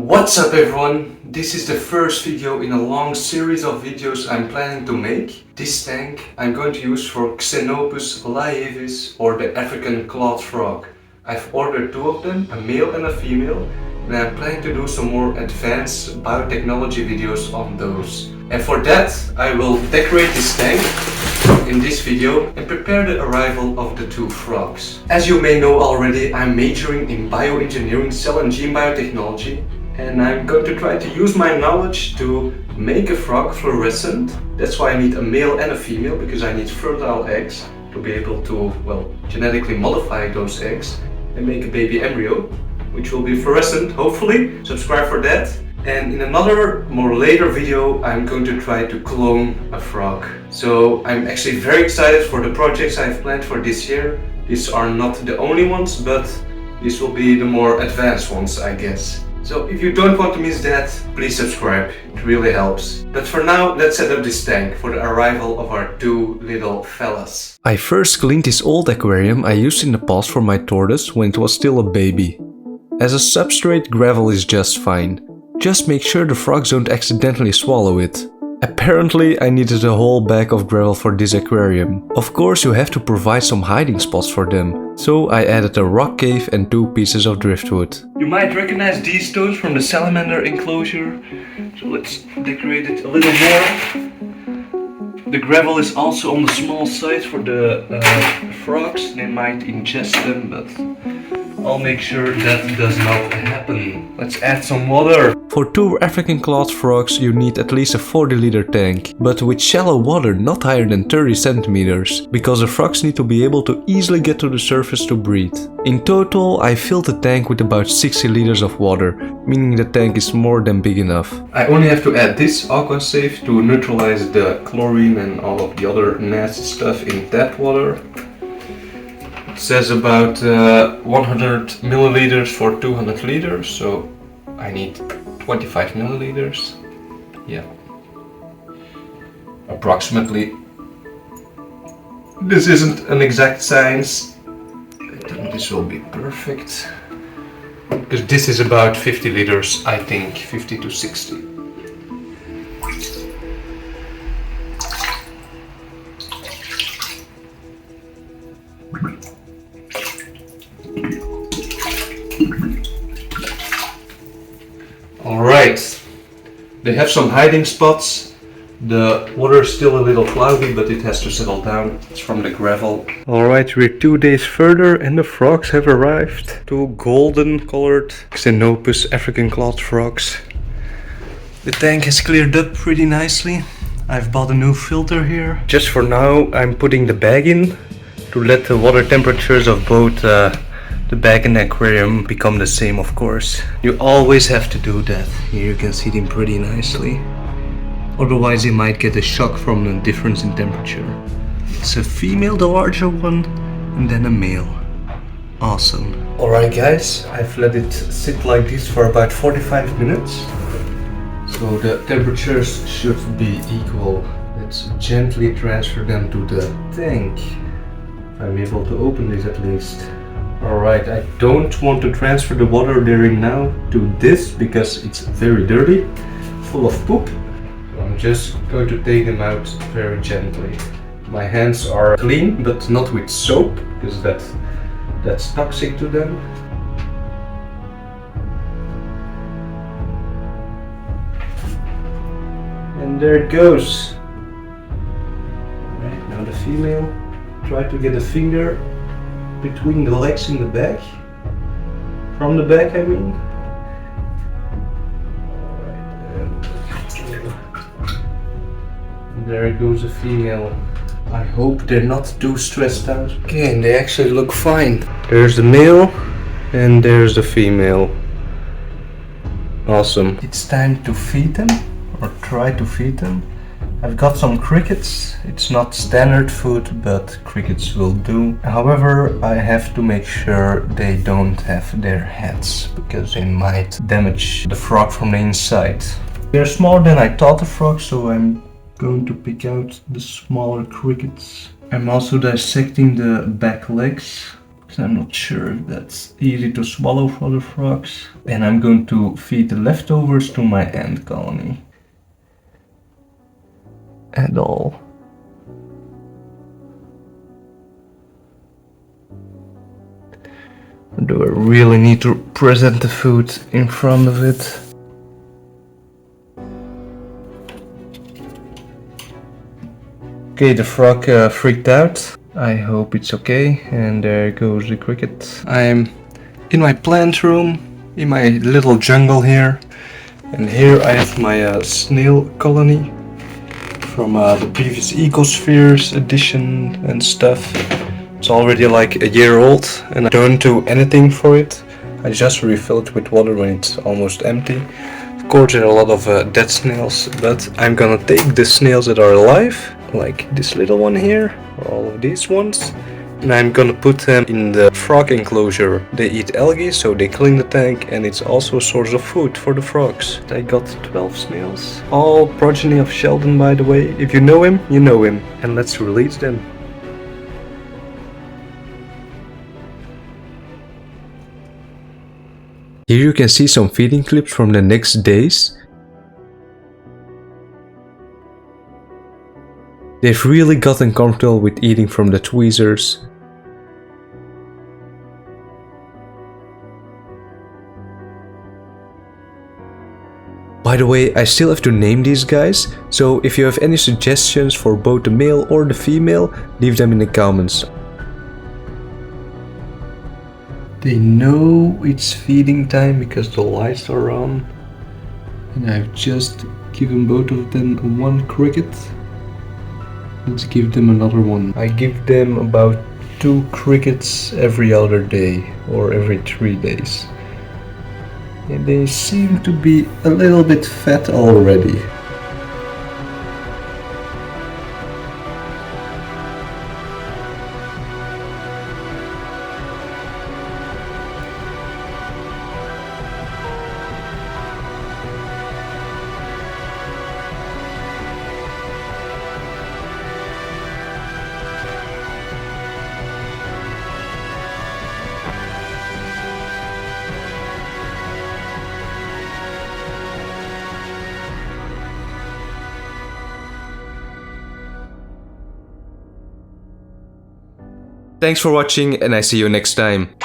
What's up everyone? This is the first video in a long series of videos I'm planning to make. This tank I'm going to use for Xenopus, laevis or the African clawed frog. I've ordered two of them, a male and a female, and I'm planning to do some more advanced biotechnology videos on those. And for that I will decorate this tank in this video and prepare the arrival of the two frogs. As you may know already, I'm majoring in bioengineering, cell and gene biotechnology, and I'm going to try to use my knowledge to make a frog fluorescent. That's why I need a male and a female, because I need fertile eggs to be able to, well, genetically modify those eggs and make a baby embryo, which will be fluorescent, hopefully. Subscribe for that. And in another, more later video, I'm going to try to clone a frog. So I'm actually very excited for the projects I've planned for this year. These are not the only ones, but these will be the more advanced ones, I guess. So if you don't want to miss that, please subscribe, it really helps. But for now, let's set up this tank for the arrival of our two little fellas. I first cleaned this old aquarium I used in the past for my tortoise when it was still a baby. As a substrate, gravel is just fine. Just make sure the frogs don't accidentally swallow it. Apparently I needed a whole bag of gravel for this aquarium. Of course you have to provide some hiding spots for them, so I added a rock cave and 2 pieces of driftwood. You might recognize these stones from the salamander enclosure, so let's decorate it a little more. The gravel is also on the small side for the frogs. They might ingest them, but I'll make sure that does not happen. Let's add some water. For 2 African clawed frogs you need at least a 40-liter tank, but with shallow water not higher than 30 centimeters, because the frogs need to be able to easily get to the surface to breathe. In total I filled the tank with about 60 liters of water, meaning the tank is more than big enough. I only have to add this aquasafe to neutralize the chlorine and all of the other nasty stuff in tap water. It says about 100 milliliters for 200 liters, so I need 25 milliliters. Yeah, approximately. This isn't an exact science. I think this will be perfect, because this is about 50 liters, I think, 50 to 60. Alright, they have some hiding spots. The water is still a little cloudy, but it has to settle down. It's from the gravel. Alright, we're 2 days further and the frogs have arrived. 2 golden colored Xenopus African clawed frogs. The tank has cleared up pretty nicely. I've bought a new filter here. Just for now, I'm putting the bag in to let the water temperatures of both the bag and the aquarium become the same, of course. You always have to do that. Here you can see them pretty nicely. Otherwise you might get a shock from the difference in temperature. It's a female, the larger one, and then a male. Awesome. Alright guys, I've let it sit like this for about 45 minutes. So the temperatures should be equal. Let's gently transfer them to the tank. If I'm able to open this at least. Alright, I don't want to transfer the water they're in now to this because it's very dirty, full of poop. So I'm just going to take them out very gently. My hands are clean, but not with soap, because that's toxic to them. And there it goes. Alright, now the female. Try to get a finger between the legs in the back. From the back, I mean. And there goes a female. I hope they're not too stressed out. Okay, and they actually look fine. There's the male and there's the female. Awesome. It's time to feed them, or try to feed them. I've got some crickets. It's not standard food, but crickets will do. However, I have to make sure they don't have their heads, because they might damage the frog from the inside. They're smaller than I thought the frogs, so I'm going to pick out the smaller crickets. I'm also dissecting the back legs, So I'm not sure if that's easy to swallow for the frogs. And I'm going to feed the leftovers to my ant colony. At all. Do I really need to present the food in front of it? Okay, the frog freaked out. I hope it's okay. And there goes the cricket. I'm in my plant room, in my little jungle here. And here I have my snail colony from the previous Ecospheres edition and stuff. It's already like a year old and I don't do anything for it. I just refill it with water when it's almost empty. Of course there are a lot of dead snails, but I'm gonna take the snails that are alive, like this little one here, or all of these ones, and I'm gonna put them in the frog enclosure. They eat algae, so they clean the tank, and it's also a source of food for the frogs. I got 12 snails, all progeny of Sheldon, by the way. If you know him, you know him. And let's release them. Here you can see some feeding clips from the next days. They've really gotten comfortable with eating from the tweezers. By the way, I still have to name these guys, so if you have any suggestions for both the male or the female, leave them in the comments. They know it's feeding time because the lights are on. And I've just given both of them one cricket. Let's give them another one. I give them about 2 crickets every other day or every 3 days. And they seem to be a little bit fat already. Thanks for watching and I see you next time.